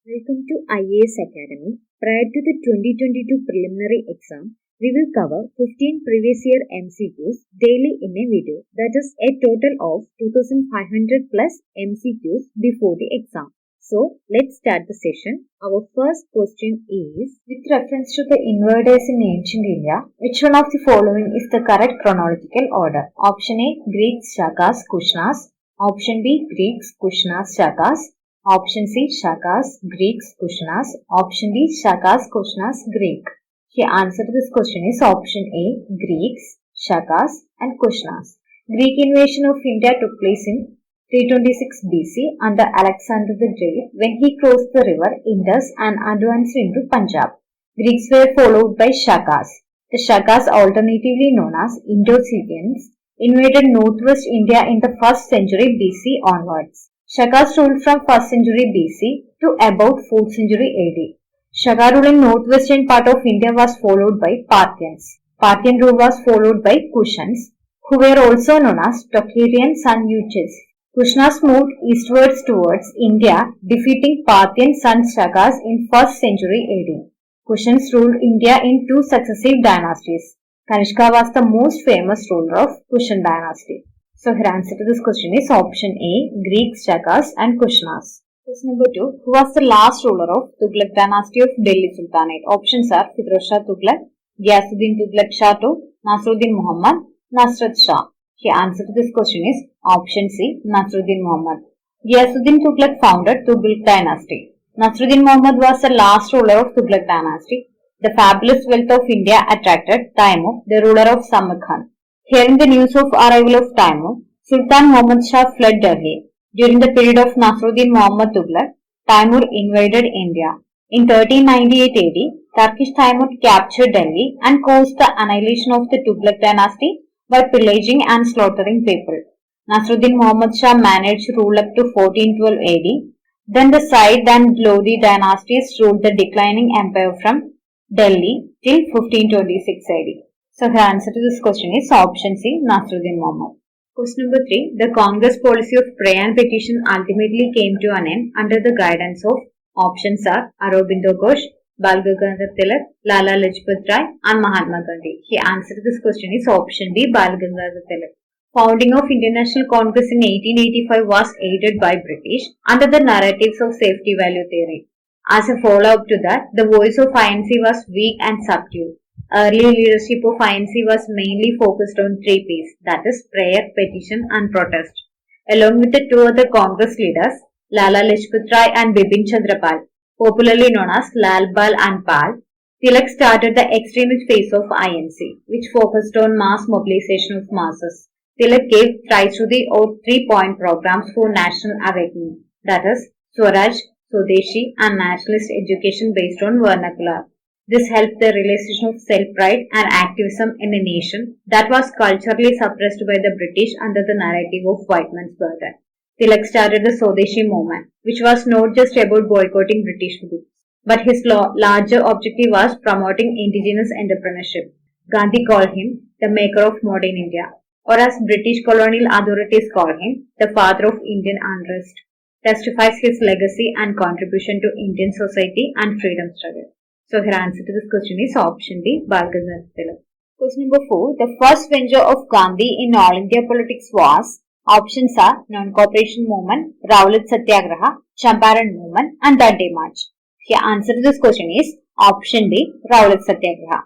Welcome to IAS Academy. Prior to the 2022 preliminary exam, we will cover 15 previous year MCQs daily in a video. That is a total of 2500 plus MCQs before the exam. So, let's start the session. Our first question is, with reference to the invaders in ancient India, which one of the following is the correct chronological order? Option A, Greeks-Sakas-Kushanas. Option B, Greeks-Kushanas-Sakas. Option C, Sakas-Greeks-Kushanas. Option D, Sakas-Kushanas-Greek. The answer to this question is option A, Greeks, Sakas and Kushanas. Greek invasion of India took place in 326 BC under Alexander the Great when he crossed the river Indus and advanced into Punjab. Greeks were followed by Sakas. The Sakas, alternatively known as Indo-Scythians, invaded northwest India in the 1st century BC onwards. Sakas ruled from 1st century BC to about 4th century AD. Saka rule in northwestern part of India was followed by Parthians. Parthian rule was followed by Kushans, who were also known as Tocharians and Uchis. Kushanas moved eastwards towards India, defeating Parthian son Sakas in 1st century AD. Kushans ruled India in 2 successive dynasties. Kanishka was the most famous ruler of Kushan dynasty. So, her answer to this question is option A, Greeks, Sakas and Kushanas. Question number 2. Who was the last ruler of Tughlaq dynasty of Delhi Sultanate? Options are Firoz Shah Tughlaq, Ghiyasuddin Tughlaq Shah II, Nasruddin Muhammad, Nasrat Shah. The answer to this question is option C, Nasruddin Muhammad. Ghiyasuddin Tughlaq founded Tughlaq dynasty. Nasruddin Muhammad was the last ruler of Tughlaq dynasty. The fabulous wealth of India attracted Taimur, the ruler of Samarkand. Hearing the news of arrival of Taimur, Sultan Muhammad Shah fled Delhi. During the period of Nasruddin Muhammad Tughlaq, Taimur invaded India. In 1398 AD, Turkish Taimur captured Delhi and caused the annihilation of the Tughlaq dynasty by pillaging and slaughtering people. Nasruddin Muhammad Shah managed to rule up to 1412 AD. Then the Said and Lodi dynasties ruled the declining empire from Delhi till 1526 AD. So, her answer to this question is option C, Nasruddin Muhammad. Question number 3. The Congress policy of prayer and petition ultimately came to an end under the guidance of options are Aurobindo Ghosh, Bal Gangadhar Tilak, Lala Lajpat Rai and Mahatma Gandhi. The answer to this question is option D, Bal Gangadhar Tilak. Founding of International Congress in 1885 was aided by British under the narratives of safety value theory. As a follow-up to that, the voice of INC was weak and subdued. Early leadership of INC was mainly focused on 3 P's, that is prayer, petition and protest. Along with the 2 other Congress leaders, Lala Lajpat Rai and Bipin Chandra Pal, popularly known as Lal Bal and Pal, Tilak started the extremist phase of INC, which focused on mass mobilization of masses. Tilak gave rise to the 3-point programs for national awakening, that is Swaraj, Swadeshi and nationalist education based on vernacular. This helped the realization of self-pride and activism in a nation that was culturally suppressed by the British under the narrative of white man's burden. Tilak started the Swadeshi movement, which was not just about boycotting British goods, but his larger objective was promoting indigenous entrepreneurship. Gandhi called him the maker of modern India, or as British colonial authorities call him, the father of Indian unrest, testifies his legacy and contribution to Indian society and freedom struggle. So, her answer to this question is option D, Bal Gangadhar Tilak. Question number 4. The first venture of Gandhi in All India politics was, options are Non-Cooperation Movement, Rowlatt Satyagraha, Champaran Movement and Dandi March. The answer to this question is option D, Rowlatt Satyagraha.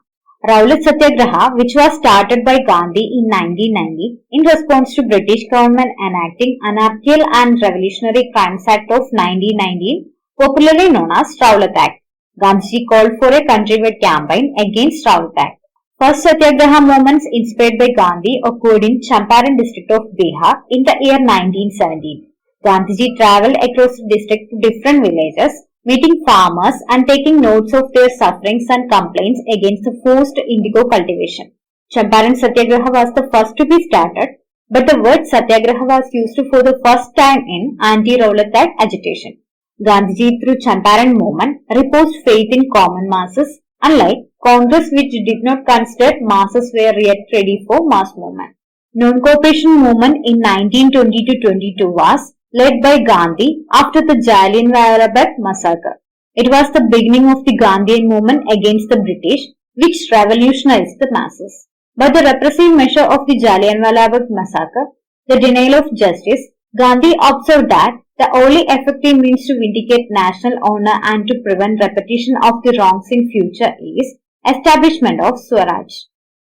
Rowlatt Satyagraha, which was started by Gandhi in 1990 in response to British government enacting Anarchical and Revolutionary Crimes Act of 1919, popularly known as Rowlatt Act. Gandhiji called for a countrywide campaign against Rowlatt Act. First Satyagraha movements inspired by Gandhi occurred in Champaran district of Bihar in the year 1917. Gandhiji travelled across the district to different villages, meeting farmers and taking notes of their sufferings and complaints against the forced indigo cultivation. Champaran Satyagraha was the first to be started, but the word Satyagraha was used for the first time in anti-Rowlatt Act agitation. Gandhiji, through Champaran movement, reposed faith in common masses, unlike Congress, which did not consider masses were yet ready for mass movement. Non-cooperation movement in 1920 to 22 was led by Gandhi after the Jallianwala Bagh massacre. It was the beginning of the Gandhian movement against the British, which revolutionized the masses. By the repressive measure of the Jallianwala Bagh massacre, the denial of justice, Gandhi observed that the only effective means to vindicate national honor and to prevent repetition of the wrongs in future is establishment of Swaraj.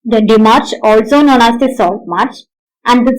The March, also known as the Salt March, and the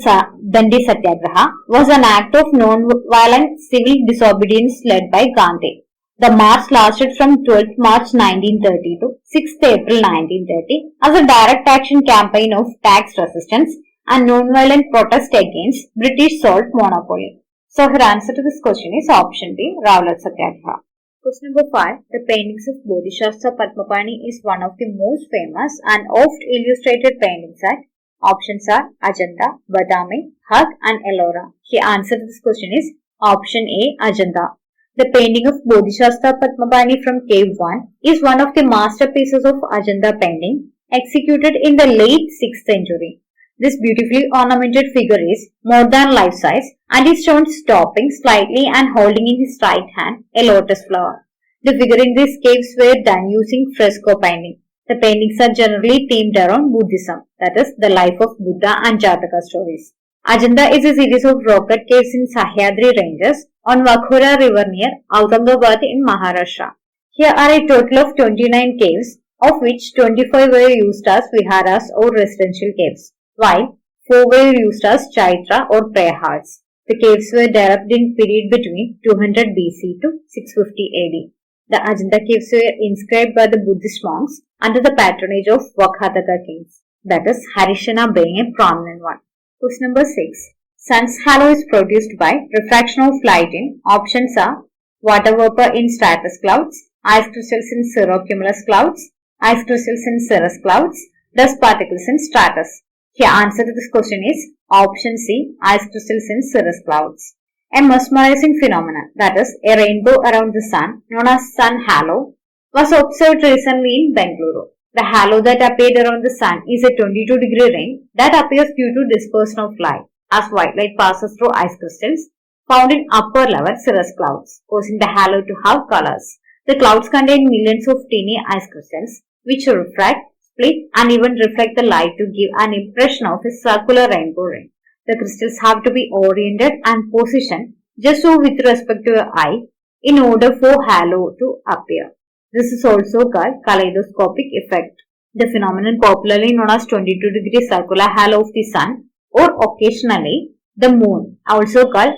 Dandi Satyagraha was an act of non-violent civil disobedience led by Gandhi. The march lasted from 12th March 1930 to 6th April 1930 as a direct action campaign of tax resistance and non-violent protest against British salt monopoly. So her answer to this question is option B, Rowlatt Satyagraha. Question number 5. The paintings of Bodhisattva Padmapani is one of the most famous and oft-illustrated paintings at options are Ajanta, Badami, Baghd and Ellora. The answer to this question is option A, Ajanta. The painting of Bodhisattva Padmapani from Cave 1 is one of the masterpieces of Ajanta painting executed in the late 6th century. This beautifully ornamented figure is more than life-size and is shown stopping slightly and holding in his right hand a lotus flower. The figure in these caves were done using fresco painting. The paintings are generally themed around Buddhism, that is, the life of Buddha and Jataka stories. Ajanta is a series of rock-cut caves in Sahyadri ranges on Vaghura river near Aurangabad in Maharashtra. Here are a total of 29 caves, of which 25 were used as viharas or residential caves, while 4 were used as chaitra or prayer halls. The caves were developed in period between 200 BC to 650 AD. The Ajanta caves were inscribed by the Buddhist monks under the patronage of Vakhataka kings, that is, Harishana being a prominent one. Question number 6. Sun's halo is produced by refraction of light in options are water vapor in stratus clouds, ice crystals in Cirro-Cumulus clouds, ice crystals in Cirrus clouds, dust particles in stratus. The answer to this question is option C, ice crystals in cirrus clouds. A mesmerizing phenomenon, that is, a rainbow around the sun, known as sun halo, was observed recently in Bengaluru. The halo that appeared around the sun is a 22-degree ring that appears due to dispersion of light, as white light passes through ice crystals found in upper level cirrus clouds, causing the halo to have colors. The clouds contain millions of tiny ice crystals, which refract, split and even reflect the light to give an impression of a circular rainbow ring. The crystals have to be oriented and positioned just so with respect to your eye in order for halo to appear. This is also called kaleidoscopic effect. The phenomenon popularly known as 22-degree circular halo of the sun or occasionally the moon, also called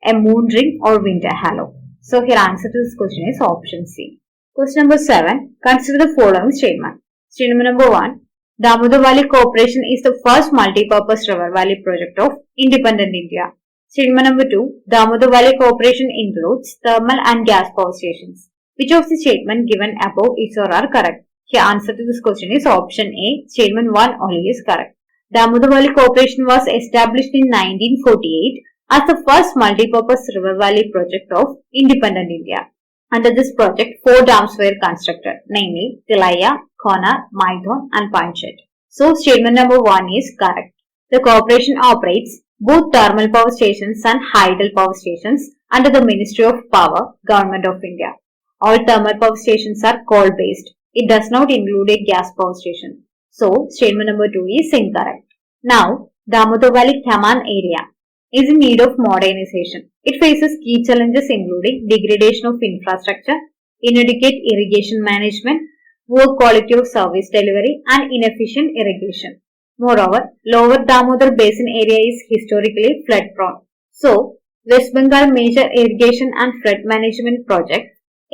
a moon ring or winter halo. So here answer to this question is option C. Question number 7. Consider the following statement. Statement number 1. Damodar Valley Corporation is the first multi-purpose river valley project of independent India. Statement number 2. Damodar Valley Corporation includes thermal and gas power stations. Which of the statements given above is or are correct? The answer to this question is option A. Statement 1 only is correct. Damodar Valley Corporation was established in 1948 as the first multi-purpose river valley project of independent India. Under this project, 4 dams were constructed, namely Tilaya, Konyak, Maidon and Panchet. So, statement number 1 is correct. The corporation operates both thermal power stations and hydel power stations under the Ministry of Power, Government of India. All thermal power stations are coal-based. It does not include a gas power station. So, statement number 2 is incorrect. Now, Damodar Valley Command area is in need of modernization. It faces key challenges including degradation of infrastructure, inadequate irrigation management, poor quality of service delivery and inefficient irrigation. Moreover, lower Damodar basin area is historically flood prone. So, West Bengal Major Irrigation and Flood Management Project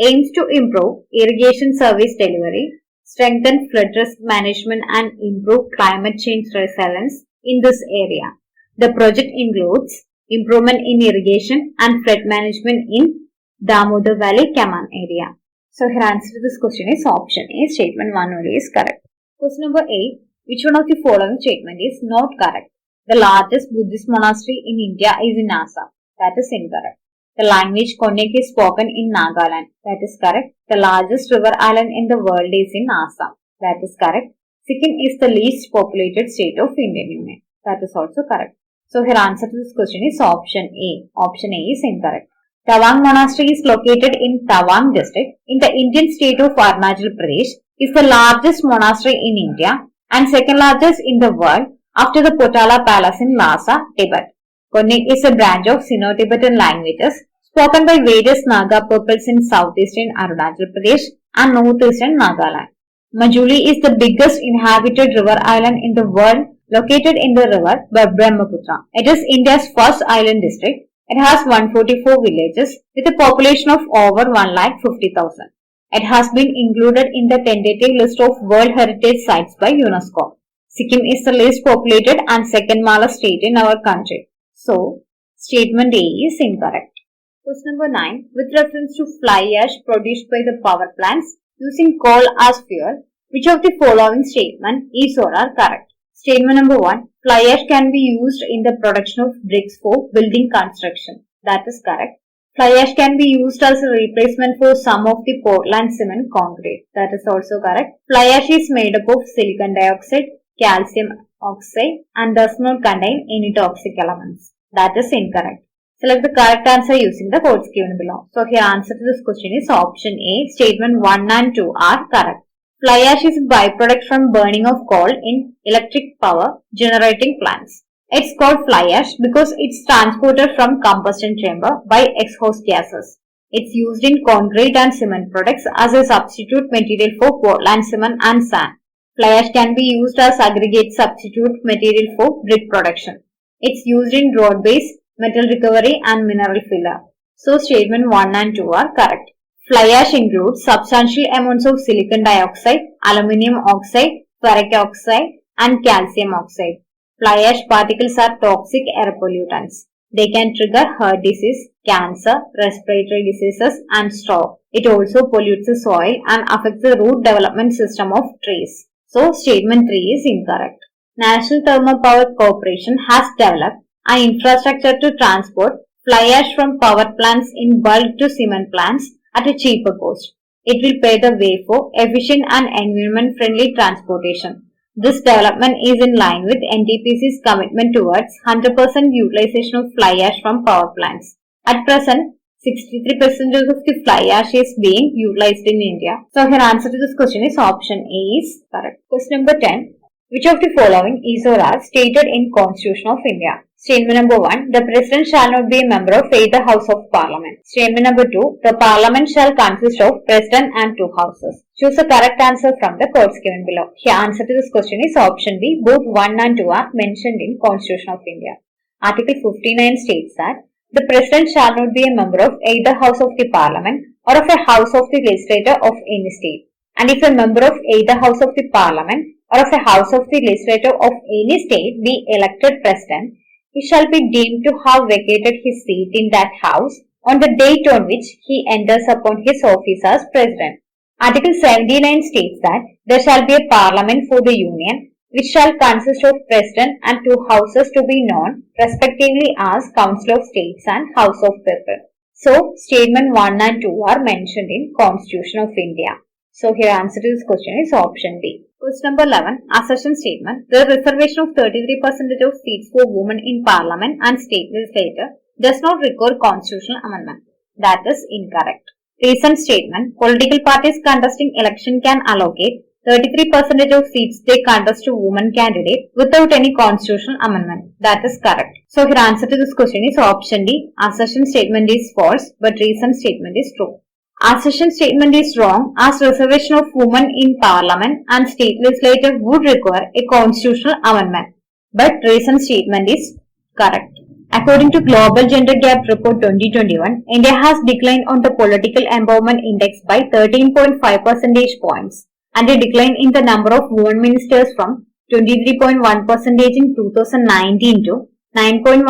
aims to improve irrigation service delivery, strengthen flood risk management and improve climate change resilience in this area. The project includes improvement in irrigation and flood management in Damodar Valley Command area. So, her answer to this question is option A. Statement 1 only is correct. Question number 8. Which one of the following statement is not correct? The largest Buddhist monastery in India is in Assam. That is incorrect. The language konyak is spoken in Nagaland. That is correct. The largest river island in the world is in Assam. That is correct. Sikkim is the least populated state of Indian Union. That is also correct. So, her answer to this question is option A. Option A is incorrect. Tawang Monastery is located in Tawang district in the Indian state of Arunachal Pradesh, is the largest monastery in India and second largest in the world after the Potala Palace in Lhasa, Tibet. Konyak is a branch of Sino-Tibetan languages spoken by various Naga peoples in southeastern Arunachal Pradesh and northeastern Nagaland. Majuli is the biggest inhabited river island in the world, located in the river Brahmaputra. It is India's first island district. It has 144 villages with a population of over 1,50,000. It has been included in the tentative list of World Heritage Sites by UNESCO. Sikkim is the least populated and second smallest state in our country. So, statement A is incorrect. Question number 9. With reference to fly ash produced by the power plants using coal as fuel, which of the following statement is or are correct? Statement number 1. Fly ash can be used in the production of bricks for building construction. That is correct. Fly ash can be used as a replacement for some of the Portland cement concrete. That is also correct. Fly ash is made up of silicon dioxide, calcium oxide and does not contain any toxic elements. That is incorrect. Select the correct answer using the codes given below. So here answer to this question is option A. Statement 1 and 2 are correct. Fly ash is a byproduct from burning of coal in electric power generating plants. It's called fly ash because it's transported from combustion chamber by exhaust gases. It's used in concrete and cement products as a substitute material for Portland cement and sand. Fly ash can be used as aggregate substitute material for brick production. It's used in roadways, metal recovery and mineral filler. So statement 1 and 2 are correct. Fly ash includes substantial amounts of silicon dioxide, aluminium oxide, ferric oxide and calcium oxide. Fly ash particles are toxic air pollutants. They can trigger heart disease, cancer, respiratory diseases and stroke. It also pollutes the soil and affects the root development system of trees. So statement 3 is incorrect. National Thermal Power Corporation has developed an infrastructure to transport fly ash from power plants in bulk to cement plants at a cheaper cost. It will pave the way for efficient and environment-friendly transportation. This development is in line with NTPC's commitment towards 100% utilization of fly ash from power plants. At present, 63% of the fly ash is being utilized in India. So here answer to this question is option A is correct. Question number 10. Which of the following is or are stated in Constitution of India? Statement number 1. The President shall not be a member of either House of Parliament. Statement number 2. The Parliament shall consist of President and 2 houses. Choose the correct answer from the codes given below. Here answer to this question is option B. Both 1 and 2 are mentioned in Constitution of India. Article 59 states that the President shall not be a member of either House of the Parliament or of a House of the Legislature of any state. And if a member of either House of the Parliament or of a House of the Legislature of any state be elected President, he shall be deemed to have vacated his seat in that House on the date on which he enters upon his office as President. Article 79 states that there shall be a Parliament for the Union, which shall consist of President and 2 houses to be known respectively as Council of States and House of People. So, statement 1 and 2 are mentioned in Constitution of India. So, here answer to this question is option B. Question number 11. Assertion statement. The reservation of 33% of seats for women in Parliament and State Legislature does not require constitutional amendment. That is incorrect. Reason statement. Political parties contesting election can allocate 33% of seats they contest to women candidate without any constitutional amendment. That is correct. So, here answer to this question is option D. Assertion statement is false, but reason statement is true. Assertion statement is wrong as reservation of women in Parliament and State Legislature would require a constitutional amendment. But reason statement is correct. According to Global Gender Gap Report 2021, India has declined on the Political Empowerment Index by 13.5 percentage points and a decline in the number of women ministers from 23.1% in 2019 to 9.1%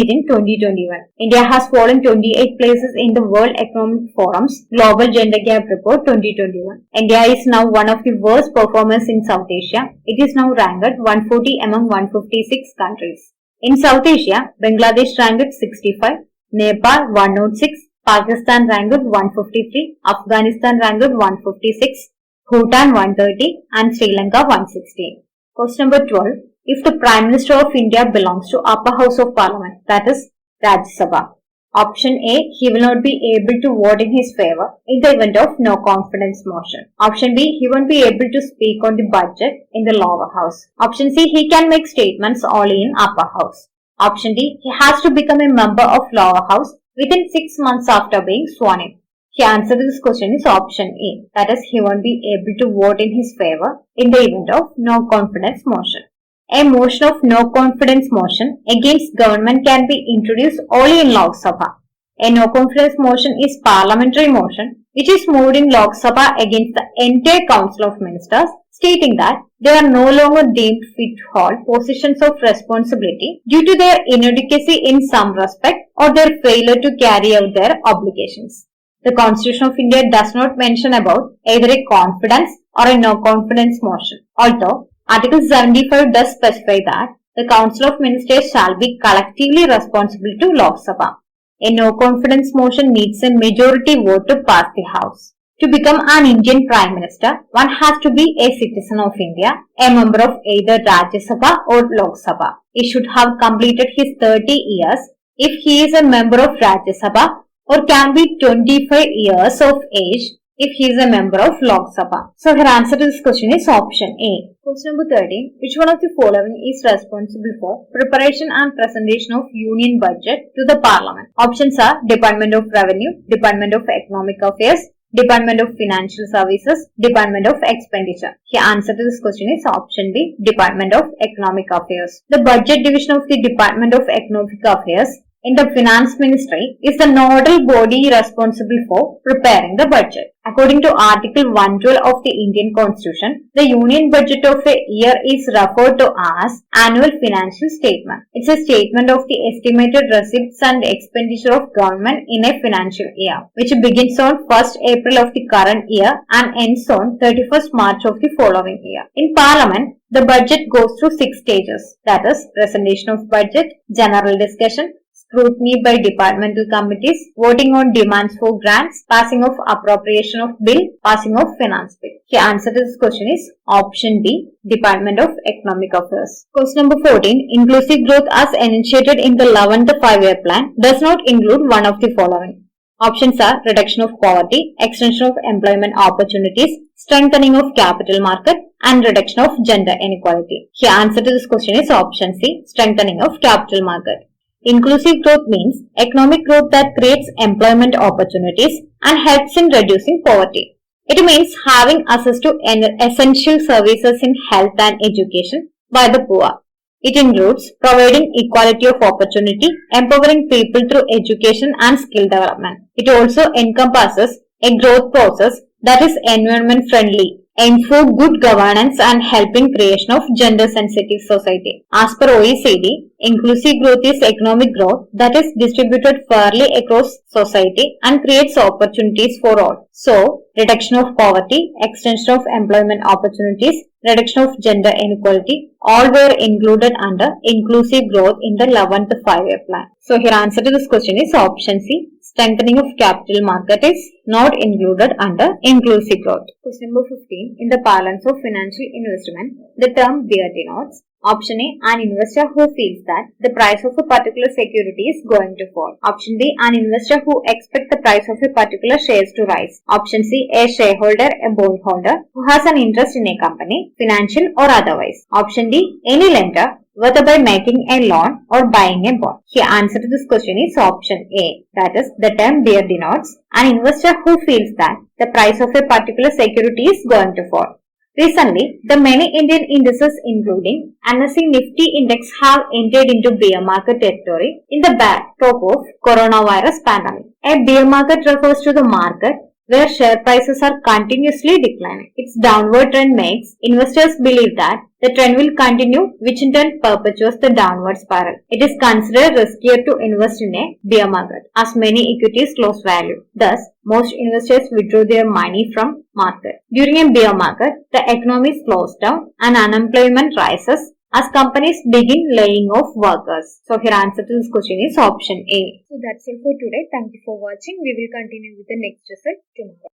in 2021. India has fallen 28 places in the World Economic Forum's Global Gender Gap Report 2021. India is now one of the worst performers in South Asia. It is now ranked 140 among 156 countries. In South Asia, Bangladesh ranked 65, Nepal 106, Pakistan ranked 153, Afghanistan ranked 156, Bhutan 130 and Sri Lanka 116. Question number 12. If the Prime Minister of India belongs to upper house of Parliament, that is Rajya Sabha, Option A, he will not be able to vote in his favor in the event of no confidence motion. Option B, he won't be able to speak on the budget in the lower house. Option C, he can make statements only in upper house. Option D, he has to become a member of lower house within 6 months after being sworn in. The answer to this question is option A. That is, he won't be able to vote in his favor in the event of no confidence motion. A motion of no confidence motion against government can be introduced only in Lok Sabha. A no confidence motion is parliamentary motion which is moved in Lok Sabha against the entire Council of Ministers, stating that they are no longer deemed fit to hold positions of responsibility due to their inadequacy in some respect or their failure to carry out their obligations. The Constitution of India does not mention about either a confidence or a no confidence motion, although Article 75 does specify that the Council of Ministers shall be collectively responsible to Lok Sabha. A no confidence motion needs a majority vote to pass the House. To become an Indian Prime Minister, one has to be a citizen of India, a member of either Rajya Sabha or Lok Sabha. He should have completed his 30 years if he is a member of Rajya Sabha, or can be 25 years of age if he is a member of Lok Sabha. So her answer to this question is option A. Question number 13. Which one of the following is responsible for preparation and presentation of Union Budget to the Parliament? Options are Department of Revenue, Department of Economic Affairs, Department of Financial Services, Department of Expenditure. The answer to this question is option B. Department of Economic Affairs. The budget division of the Department of Economic Affairs in the Finance Ministry is the nodal body responsible for preparing the budget. According to Article 112 of the Indian Constitution, the Union Budget of a year is referred to as Annual Financial Statement. It's a statement of the estimated receipts and expenditure of government in a financial year, which begins on 1st April of the current year and ends on 31st March of the following year. In Parliament, the budget goes through 6 stages, that is, presentation of budget, general discussion, scrutiny by departmental committees, voting on demands for grants, passing of appropriation of bill, passing of finance bill. The answer to this question is option D, Department of Economic Affairs. Question number 14. Inclusive growth as enunciated in the 11th 5-year plan does not include one of the following. Options are reduction of poverty, extension of employment opportunities, strengthening of capital market, and reduction of gender inequality. The answer to this question is option C, strengthening of capital market. Inclusive growth means economic growth that creates employment opportunities and helps in reducing poverty. It means having access to essential services in health and education by the poor. It includes providing equality of opportunity, empowering people through education and skill development. It also encompasses a growth process that is environment friendly, aim for good governance and help in creation of gender-sensitive society. As per OECD, inclusive growth is economic growth that is distributed fairly across society and creates opportunities for all. So, reduction of poverty, extension of employment opportunities, reduction of gender inequality, all were included under inclusive growth in the 11th 5-year plan. So, here answer to this question is option C. Strengthening of capital market is not included under inclusive growth. Question number 15. In the parlance of financial investment, the term bear denotes option A, an investor who feels that the price of a particular security is going to fall. Option B, an investor who expects the price of a particular shares to rise. Option C, a shareholder, a bondholder who has an interest in a company, financial or otherwise. Option D, any lender, whether by making a loan or buying a bond. The answer to this question is option A. That is, the term bear denotes an investor who feels that the price of a particular security is going to fall. Recently, the many Indian indices including NSE Nifty index have entered into bear market territory in the backdrop of coronavirus pandemic. A bear market refers to the market where share prices are continuously declining. Its downward trend makes investors believe that the trend will continue, which in turn perpetuates the downward spiral. It is considered riskier to invest in a bear market as many equities lose value. Thus, most investors withdraw their money from market. During a bear market, the economy slows down and unemployment rises as companies begin laying off workers. So, here answer to this question is option A. So, that's all for today. Thank you for watching. We will continue with the next result tomorrow.